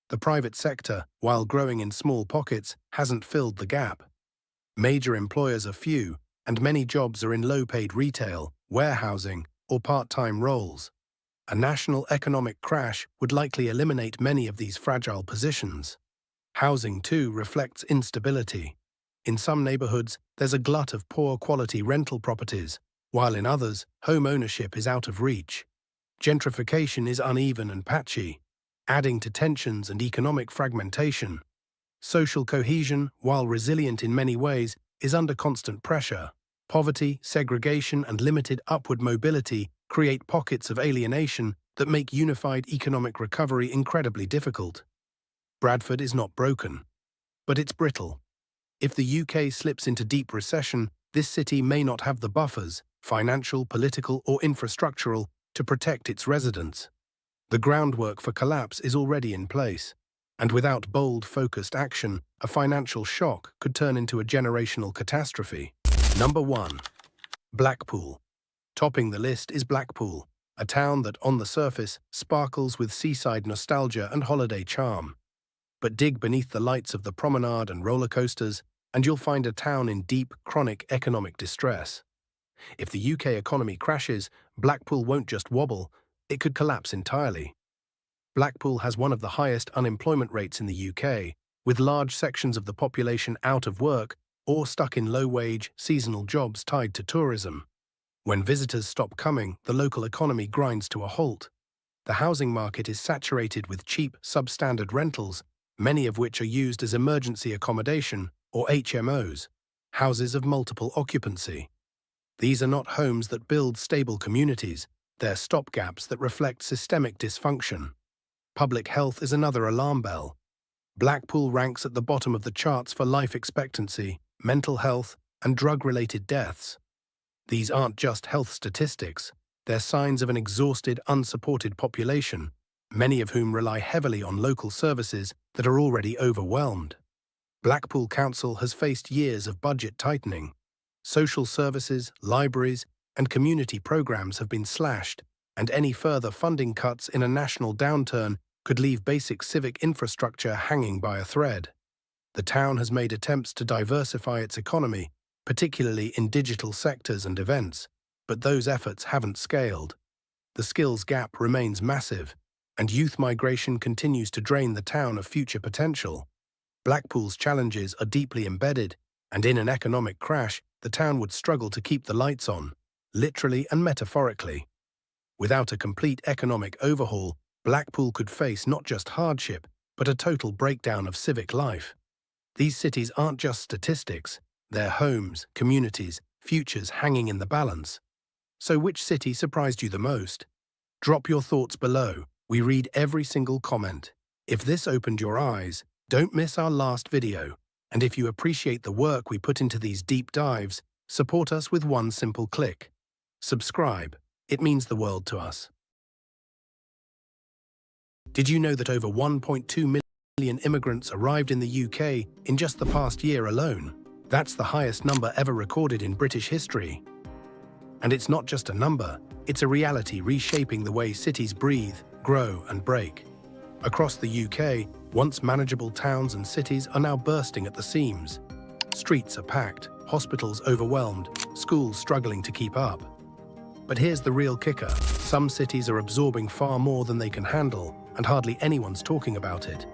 The private sector, while growing in small pockets, hasn't filled the gap. Major employers are few, and many jobs are in low-paid retail, warehousing, or part-time roles. A national economic crash would likely eliminate many of these fragile positions. Housing, too, reflects instability. In some neighbourhoods, there's a glut of poor-quality rental properties, while in others, home ownership is out of reach. Gentrification is uneven and patchy, adding to tensions and economic fragmentation. Social cohesion, while resilient in many ways, is under constant pressure. Poverty, segregation, and limited upward mobility create pockets of alienation that make unified economic recovery incredibly difficult. Bradford is not broken, but it's brittle. If the UK slips into deep recession, this city may not have the buffers, financial, political, or infrastructural, to protect its residents. The groundwork for collapse is already in place, and without bold, focused action, a financial shock could turn into a generational catastrophe. Number 1. Blackpool. Topping the list is Blackpool, a town that, on the surface, sparkles with seaside nostalgia and holiday charm. But dig beneath the lights of the promenade and roller coasters, and you'll find a town in deep, chronic economic distress. If the UK economy crashes, Blackpool won't just wobble, it could collapse entirely. Blackpool has one of the highest unemployment rates in the UK, with large sections of the population out of work or stuck in low-wage, seasonal jobs tied to tourism. When visitors stop coming, the local economy grinds to a halt. The housing market is saturated with cheap, substandard rentals, many of which are used as emergency accommodation, or HMOs, houses of multiple occupancy. These are not homes that build stable communities, they're stopgaps that reflect systemic dysfunction. Public health is another alarm bell. Blackpool ranks at the bottom of the charts for life expectancy, mental health, and drug-related deaths. These aren't just health statistics, they're signs of an exhausted, unsupported population, many of whom rely heavily on local services that are already overwhelmed. Blackpool Council has faced years of budget tightening. Social services, libraries, and community programs have been slashed, and any further funding cuts in a national downturn could leave basic civic infrastructure hanging by a thread. The town has made attempts to diversify its economy, particularly in digital sectors and events, but those efforts haven't scaled. The skills gap remains massive, and youth migration continues to drain the town of future potential. Blackpool's challenges are deeply embedded, and in an economic crash, the town would struggle to keep the lights on, literally and metaphorically. Without a complete economic overhaul, Blackpool could face not just hardship, but a total breakdown of civic life. These cities aren't just statistics, they're homes, communities, futures hanging in the balance. So which city surprised you the most? Drop your thoughts below. We read every single comment. If this opened your eyes, don't miss our last video. And if you appreciate the work we put into these deep dives, support us with one simple click. Subscribe. It means the world to us. Did you know that over 1.2 million immigrants arrived in the UK in just the past year alone? That's the highest number ever recorded in British history. And it's not just a number, it's a reality reshaping the way cities breathe, grow, and break. Across the UK, once manageable towns and cities are now bursting at the seams. Streets are packed, hospitals overwhelmed, schools struggling to keep up. But here's the real kicker. Some cities are absorbing far more than they can handle, and hardly anyone's talking about it.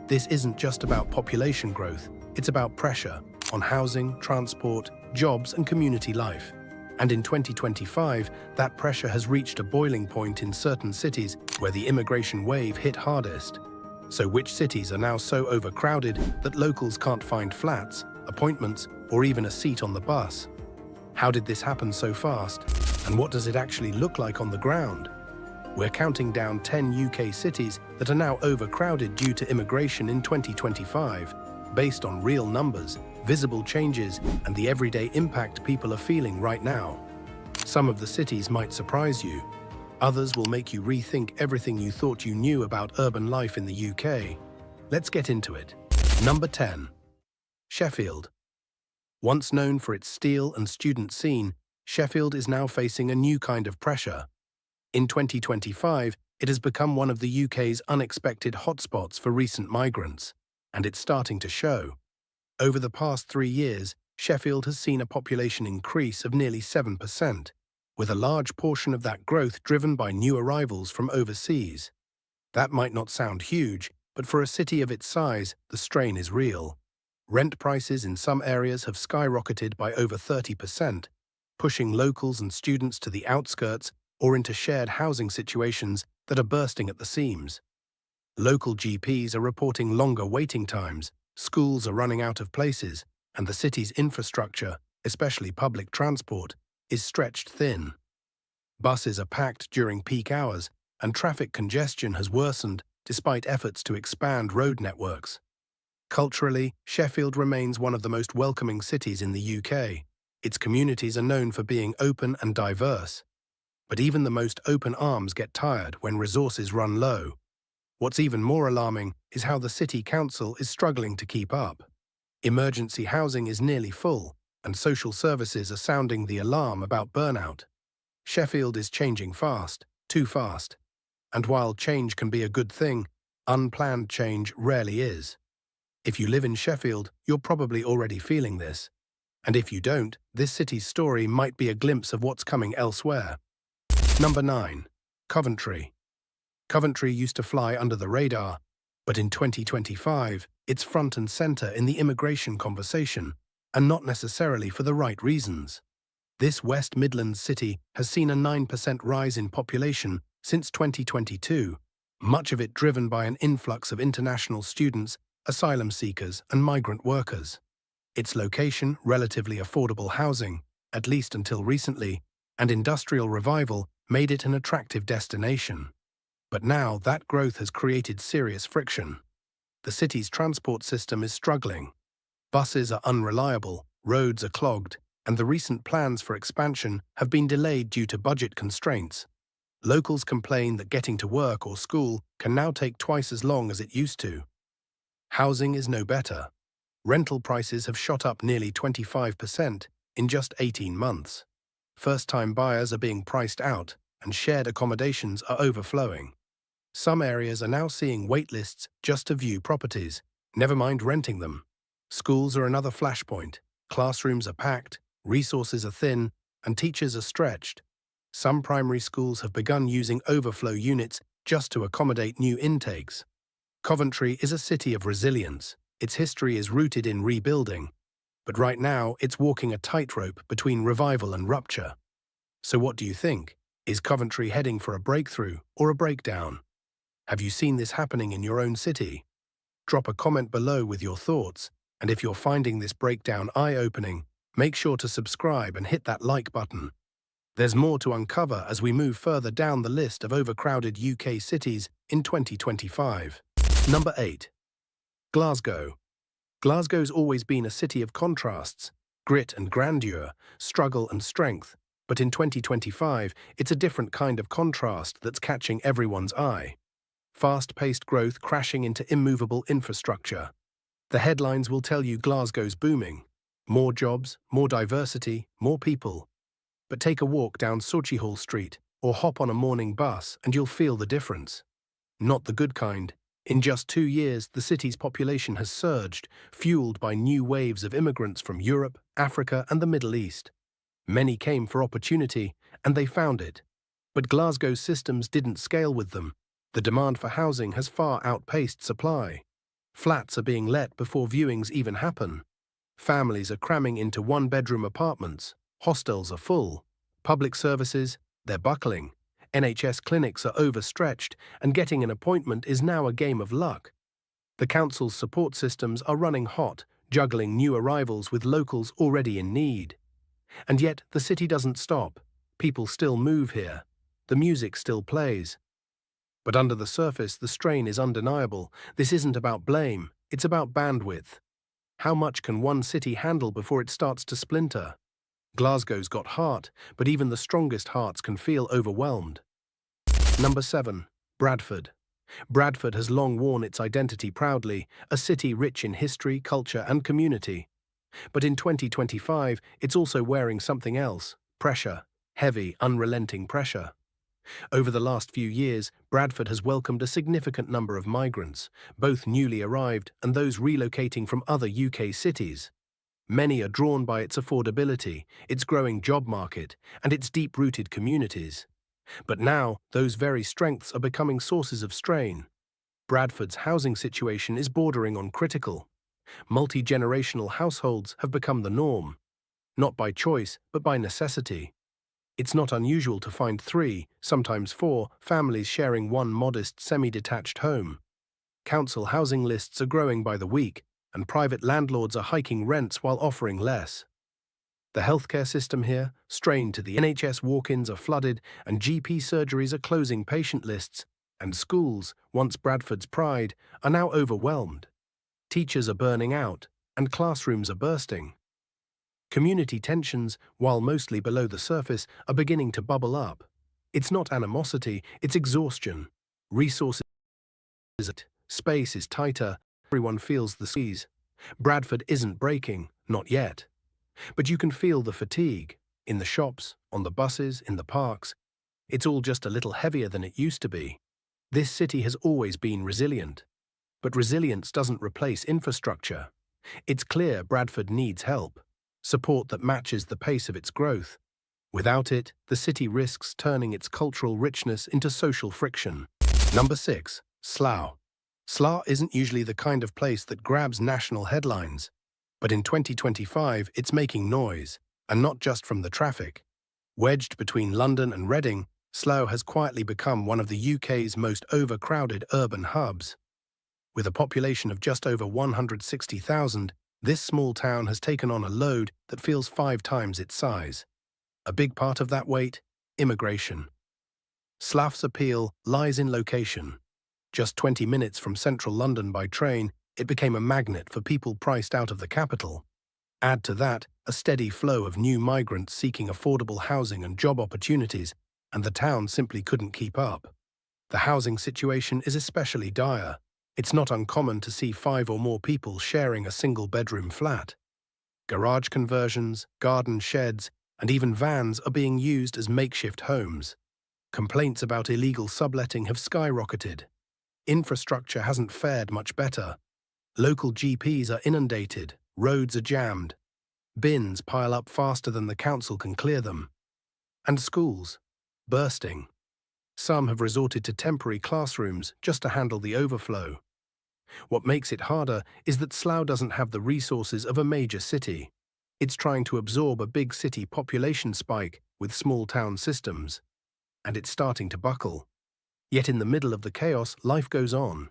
This isn't just about population growth, it's about pressure on housing, transport, jobs, and community life. And in 2025, that pressure has reached a boiling point in certain cities where the immigration wave hit hardest. So which cities are now so overcrowded that locals can't find flats, appointments, or even a seat on the bus? How did this happen so fast? And what does it actually look like on the ground? We're counting down 10 UK cities that are now overcrowded due to immigration in 2025, based on real numbers, visible changes, and the everyday impact people are feeling right now. Some of the cities might surprise you. Others will make you rethink everything you thought you knew about urban life in the UK. Let's get into it. Number 10. Sheffield. Once known for its steel and student scene, Sheffield is now facing a new kind of pressure. In 2025, it has become one of the UK's unexpected hotspots for recent migrants, and it's starting to show. Over the past 3 years, Sheffield has seen a population increase of nearly 7%, with a large portion of that growth driven by new arrivals from overseas. That might not sound huge, but for a city of its size, the strain is real. Rent prices in some areas have skyrocketed by over 30%, pushing locals and students to the outskirts or into shared housing situations that are bursting at the seams. Local GPs are reporting longer waiting times, schools are running out of places, and the city's infrastructure, especially public transport, is stretched thin. Buses are packed during peak hours, and traffic congestion has worsened despite efforts to expand road networks. Culturally, Sheffield remains one of the most welcoming cities in the UK. Its communities are known for being open and diverse. But even the most open arms get tired when resources run low. What's even more alarming is how the city council is struggling to keep up. Emergency housing is nearly full, and social services are sounding the alarm about burnout. Sheffield is changing fast, too fast. And while change can be a good thing, unplanned change rarely is. If you live in Sheffield, you're probably already feeling this. And if you don't, this city's story might be a glimpse of what's coming elsewhere. Number 9. Coventry. Coventry used to fly under the radar, but in 2025, it's front and center in the immigration conversation, and not necessarily for the right reasons. This West Midlands city has seen a 9% rise in population since 2022, much of it driven by an influx of international students, asylum seekers, and migrant workers. Its location, relatively affordable housing, at least until recently, and industrial revival made it an attractive destination. But now that growth has created serious friction. the city's transport system is struggling. Buses are unreliable, roads are clogged, and the recent plans for expansion have been delayed due to budget constraints. Locals complain that getting to work or school can now take twice as long as it used to. Housing is no better. Rental prices have shot up nearly 25% in just 18 months. First-time buyers are being priced out, and shared accommodations are overflowing. Some areas are now seeing waitlists just to view properties, never mind renting them. Schools are another flashpoint. Classrooms are packed, resources are thin, and teachers are stretched. Some primary schools have begun using overflow units just to accommodate new intakes. Coventry is a city of resilience. Its history is rooted in rebuilding. But right now, it's walking a tightrope between revival and rupture. So what do you think? Is Coventry heading for a breakthrough or a breakdown? Have you seen this happening in your own city? Drop a comment below with your thoughts, and if you're finding this breakdown eye-opening, make sure to subscribe and hit that like button. There's more to uncover as we move further down the list of overcrowded UK cities in 2025. Number 8. Glasgow. Glasgow's always been a city of contrasts, grit and grandeur, struggle and strength, but in 2025, it's a different kind of contrast that's catching everyone's eye. Fast-paced growth crashing into immovable infrastructure. The headlines will tell you Glasgow's booming. More jobs, more diversity, more people. But take a walk down Sauchiehall Street or hop on a morning bus and you'll feel the difference. Not the good kind. In just 2 years, the city's population has surged, fueled by new waves of immigrants from Europe, Africa, and the Middle East. Many came for opportunity, and they found it. But Glasgow's systems didn't scale with them. The demand for housing has far outpaced supply. Flats are being let before viewings even happen. Families are cramming into one-bedroom apartments. Hostels are full. Public services, they're buckling. NHS clinics are overstretched, and getting an appointment is now a game of luck. The council's support systems are running hot, juggling new arrivals with locals already in need. And yet, the city doesn't stop. People still move here. The music still plays. But under the surface, the strain is undeniable. This isn't about blame, it's about bandwidth. How much can one city handle before it starts to splinter? Glasgow's got heart, but even the strongest hearts can feel overwhelmed. Number 7. Bradford. Bradford has long worn its identity proudly, a city rich in history, culture, and community. But in 2025, it's also wearing something else: pressure. Heavy, unrelenting pressure. Over the last few years, Bradford has welcomed a significant number of migrants, both newly arrived and those relocating from other UK cities. Many are drawn by its affordability, its growing job market, and its deep-rooted communities. But now, those very strengths are becoming sources of strain. Bradford's housing situation is bordering on critical. Multi-generational households have become the norm, not by choice, but by necessity. It's not unusual to find 3, sometimes 4, families sharing one modest semi-detached home. Council housing lists are growing by the week, and private landlords are hiking rents while offering less. The healthcare system here, strained to the NHS walk-ins are flooded, and GP surgeries are closing patient lists, and schools, once Bradford's pride, are now overwhelmed. Teachers are burning out, and classrooms are bursting. Community tensions, while mostly below the surface, are beginning to bubble up. It's not animosity, it's exhaustion. Resources are tight, space is tighter, everyone feels the squeeze. Bradford isn't breaking, not yet. But you can feel the fatigue. In the shops, on the buses, in the parks. It's all just a little heavier than it used to be. This city has always been resilient. But resilience doesn't replace infrastructure. It's clear Bradford needs help. Support that matches the pace of its growth. Without it, the city risks turning its cultural richness into social friction. Number 6. Slough. Slough isn't usually the kind of place that grabs national headlines. But in 2025, it's making noise, and not just from the traffic. Wedged between London and Reading, Slough has quietly become one of the UK's most overcrowded urban hubs. With a population of just over 160,000, this small town has taken on a load that feels 5 times its size. A big part of that weight? Immigration. Slough's appeal lies in location. Just 20 minutes from central London by train, it became a magnet for people priced out of the capital. Add to that a steady flow of new migrants seeking affordable housing and job opportunities, and the town simply couldn't keep up. The housing situation is especially dire. It's not uncommon to see 5 or more people sharing a single-bedroom flat. Garage conversions, garden sheds, and even vans are being used as makeshift homes. Complaints about illegal subletting have skyrocketed. Infrastructure hasn't fared much better. Local GPs are inundated, roads are jammed. Bins pile up faster than the council can clear them. And schools, bursting. Some have resorted to temporary classrooms just to handle the overflow. What makes it harder is that Slough doesn't have the resources of a major city. It's trying to absorb a big city population spike with small town systems. And it's starting to buckle. Yet in the middle of the chaos, life goes on.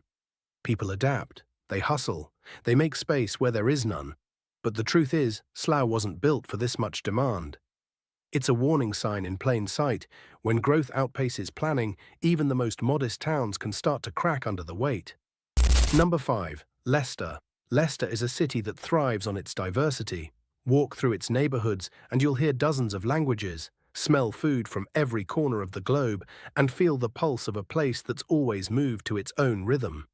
People adapt, they hustle, they make space where there is none. But the truth is, Slough wasn't built for this much demand. It's a warning sign in plain sight. When growth outpaces planning, even the most modest towns can start to crack under the weight. Number 5. Leicester. Leicester is a city that thrives on its diversity. Walk through its neighbourhoods and you'll hear dozens of languages, smell food from every corner of the globe, and feel the pulse of a place that's always moved to its own rhythm.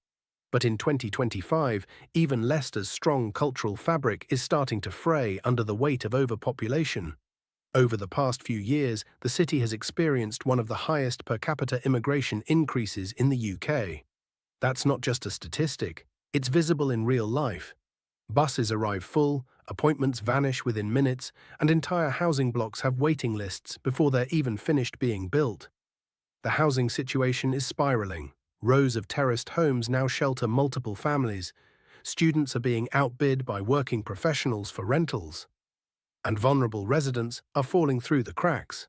But in 2025, even Leicester's strong cultural fabric is starting to fray under the weight of overpopulation. Over the past few years, the city has experienced one of the highest per capita immigration increases in the UK. That's not just a statistic, it's visible in real life. Buses arrive full, appointments vanish within minutes, and entire housing blocks have waiting lists before they're even finished being built. The housing situation is spiraling. Rows of terraced homes now shelter multiple families. Students are being outbid by working professionals for rentals. And vulnerable residents are falling through the cracks.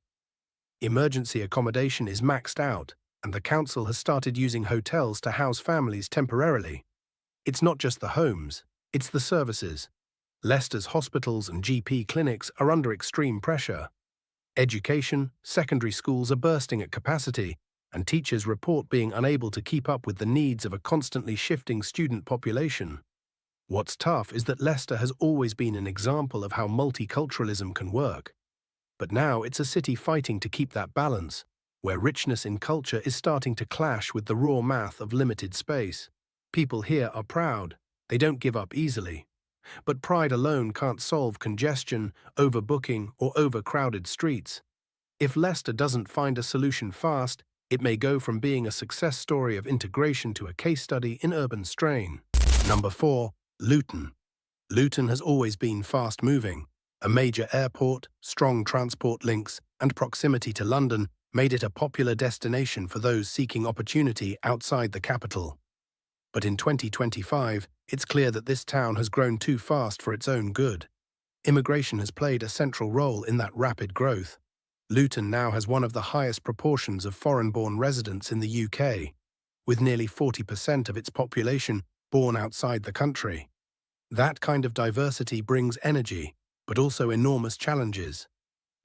Emergency accommodation is maxed out, and the council has started using hotels to house families temporarily. It's not just the homes, it's the services. Leicester's hospitals and GP clinics are under extreme pressure. Education, secondary schools are bursting at capacity, and teachers report being unable to keep up with the needs of a constantly shifting student population. What's tough is that Leicester has always been an example of how multiculturalism can work. But now it's a city fighting to keep that balance, where richness in culture is starting to clash with the raw math of limited space. People here are proud. They don't give up easily. But pride alone can't solve congestion, overbooking, or overcrowded streets. If Leicester doesn't find a solution fast, it may go from being a success story of integration to a case study in urban strain. Number 4. Luton. Luton has always been fast-moving. A major airport, strong transport links, and proximity to London made it a popular destination for those seeking opportunity outside the capital. But in 2025, it's clear that this town has grown too fast for its own good. Immigration has played a central role in that rapid growth. Luton now has one of the highest proportions of foreign-born residents in the UK, with nearly 40% of its population born outside the country. That kind of diversity brings energy, but also enormous challenges.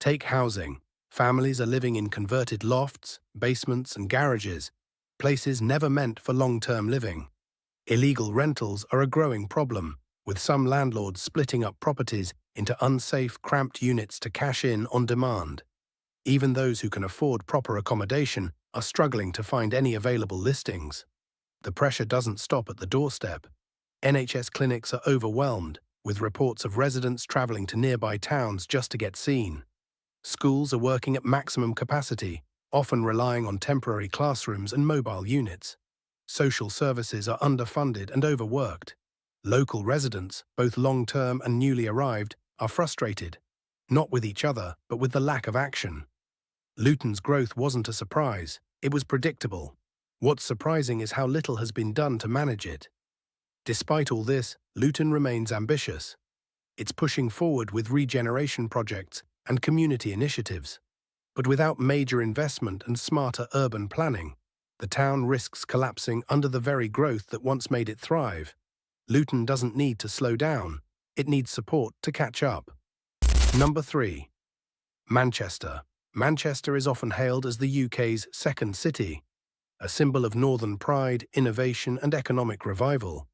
Take housing. Families are living in converted lofts, basements, and garages, places never meant for long-term living. Illegal rentals are a growing problem, with some landlords splitting up properties into unsafe, cramped units to cash in on demand. Even those who can afford proper accommodation are struggling to find any available listings. The pressure doesn't stop at the doorstep. NHS clinics are overwhelmed, with reports of residents travelling to nearby towns just to get seen. Schools are working at maximum capacity, often relying on temporary classrooms and mobile units. Social services are underfunded and overworked. Local residents, both long-term and newly arrived, are frustrated, not with each other, but with the lack of action. Luton's growth wasn't a surprise, it was predictable. What's surprising is how little has been done to manage it. Despite all this, Luton remains ambitious. It's pushing forward with regeneration projects and community initiatives. But without major investment and smarter urban planning, the town risks collapsing under the very growth that once made it thrive. Luton doesn't need to slow down, it needs support to catch up. Number 3. Manchester. Manchester is often hailed as the UK's second city. a symbol of northern pride, innovation, and economic revival.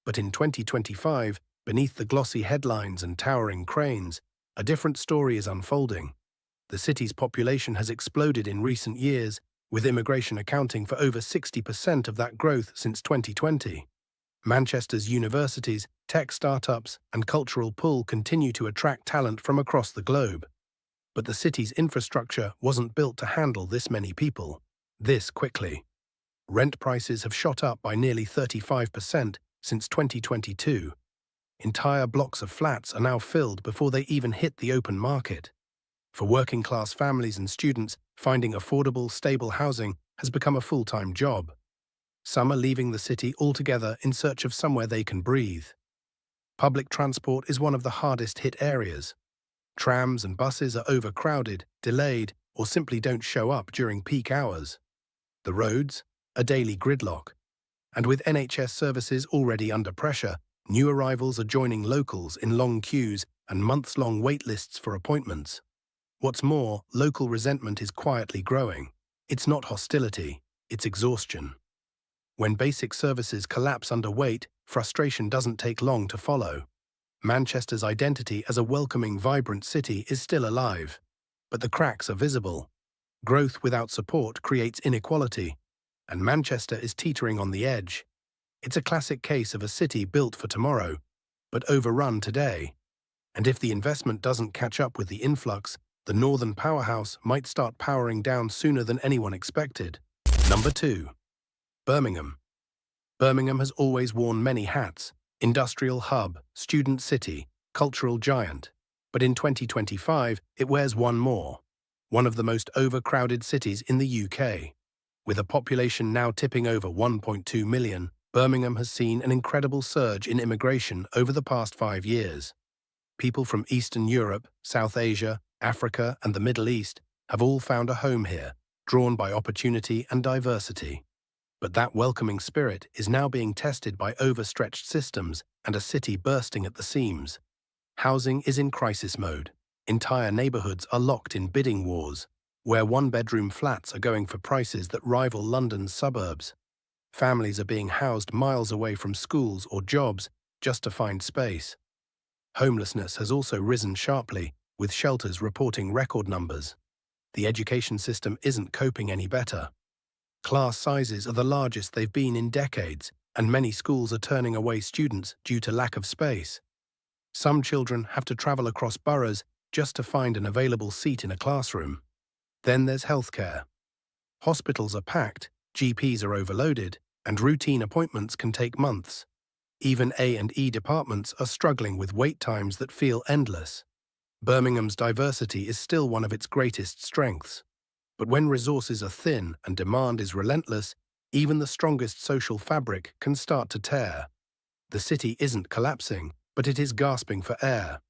But in 2025, beneath the glossy headlines and towering cranes, a different story is unfolding. The city's population has exploded in recent years, with immigration accounting for over 60% of that growth since 2020. Manchester's universities, tech startups, and cultural pull continue to attract talent from across the globe. But the city's infrastructure wasn't built to handle this many people this quickly. Rent prices have shot up by nearly 35% since 2022. Entire blocks of flats are now filled before they even hit the open market. For working-class families and students, finding affordable, stable housing has become a full-time job. Some are leaving the city altogether in search of somewhere they can breathe. Public transport is one of the hardest-hit areas. Trams and buses are overcrowded, delayed, or simply don't show up during peak hours. The roads, a daily gridlock. And with NHS services already under pressure, new arrivals are joining locals in long queues and months-long wait lists for appointments. What's more, local resentment is quietly growing. It's not hostility, it's exhaustion. When basic services collapse under weight, frustration doesn't take long to follow. Manchester's identity as a welcoming, vibrant city is still alive. But the cracks are visible. Growth without support creates inequality, and Manchester is teetering on the edge. It's a classic case of a city built for tomorrow, but overrun today. And if the investment doesn't catch up with the influx, the northern powerhouse might start powering down sooner than anyone expected. Number 2. Birmingham. Birmingham has always worn many hats: industrial hub, student city, cultural giant. But in 2025, it wears one more. One of the most overcrowded cities in the UK. With a population now tipping over 1.2 million, Birmingham has seen an incredible surge in immigration over the past 5 years. People from Eastern Europe, South Asia, Africa, and the Middle East have all found a home here, drawn by opportunity and diversity. But that welcoming spirit is now being tested by overstretched systems and a city bursting at the seams. Housing is in crisis mode. Entire neighbourhoods are locked in bidding wars, where one-bedroom flats are going for prices that rival London's suburbs. Families are being housed miles away from schools or jobs just to find space. Homelessness has also risen sharply, with shelters reporting record numbers. The education system isn't coping any better. Class sizes are the largest they've been in decades, and many schools are turning away students due to lack of space. Some children have to travel across boroughs just to find an available seat in a classroom. Then there's healthcare. Hospitals are packed, GPs are overloaded, and routine appointments can take months. Even A&E departments are struggling with wait times that feel endless. Birmingham's diversity is still one of its greatest strengths. But when resources are thin and demand is relentless, even the strongest social fabric can start to tear. The city isn't collapsing, but it is gasping for air.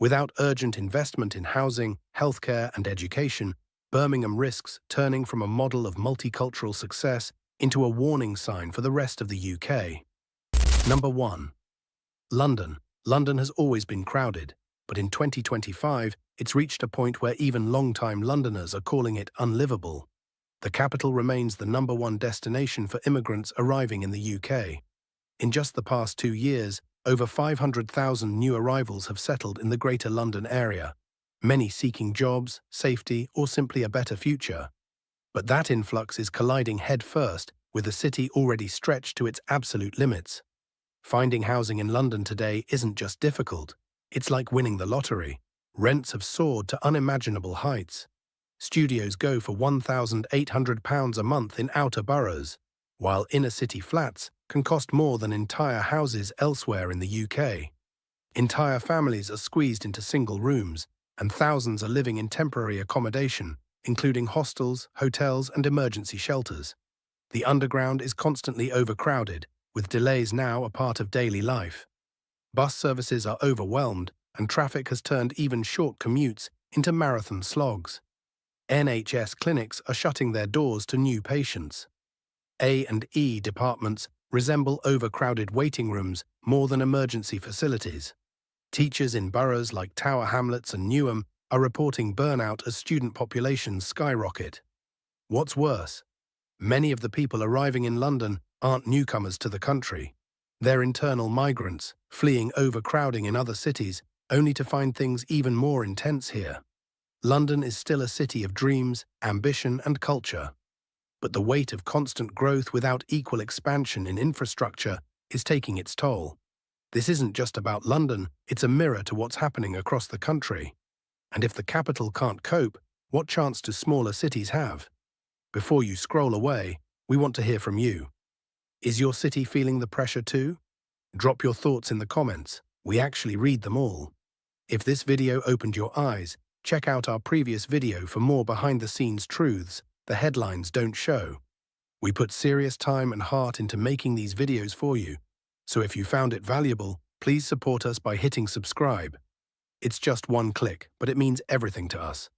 Without urgent investment in housing, healthcare, and education, Birmingham risks turning from a model of multicultural success into a warning sign for the rest of the UK. Number 1. London. London has always been crowded, but in 2025, it's reached a point where even long-time Londoners are calling it unlivable. The capital remains the number 1 destination for immigrants arriving in the UK. In just the past 2 years, over 500,000 new arrivals have settled in the Greater London area, many seeking jobs, safety, or simply a better future. But that influx is colliding headfirst with a city already stretched to its absolute limits. Finding housing in London today isn't just difficult, it's like winning the lottery. Rents have soared to unimaginable heights. Studios go for £1,800 a month in outer boroughs, while inner-city flats can cost more than entire houses elsewhere in the UK. Entire families are squeezed into single rooms, and thousands are living in temporary accommodation, including hostels, hotels, and emergency shelters. The underground is constantly overcrowded, with delays now a part of daily life. Bus services are overwhelmed, and traffic has turned even short commutes into marathon slogs. NHS clinics are shutting their doors to new patients. A&E departments resemble overcrowded waiting rooms more than emergency facilities. Teachers in boroughs like Tower Hamlets and Newham are reporting burnout as student populations skyrocket. What's worse? Many of the people arriving in London aren't newcomers to the country. They're internal migrants, fleeing overcrowding in other cities, only to find things even more intense here. London is still a city of dreams, ambition, and culture. But the weight of constant growth without equal expansion in infrastructure is taking its toll. This isn't just about London, it's a mirror to what's happening across the country. And if the capital can't cope, what chance do smaller cities have? Before you scroll away, we want to hear from you. Is your city feeling the pressure too? Drop your thoughts in the comments. We actually read them all. If this video opened your eyes, check out our previous video for more behind-the-scenes truths the headlines don't show. We put serious time and heart into making these videos for you, so if you found it valuable, please support us by hitting subscribe. It's just one click, but it means everything to us.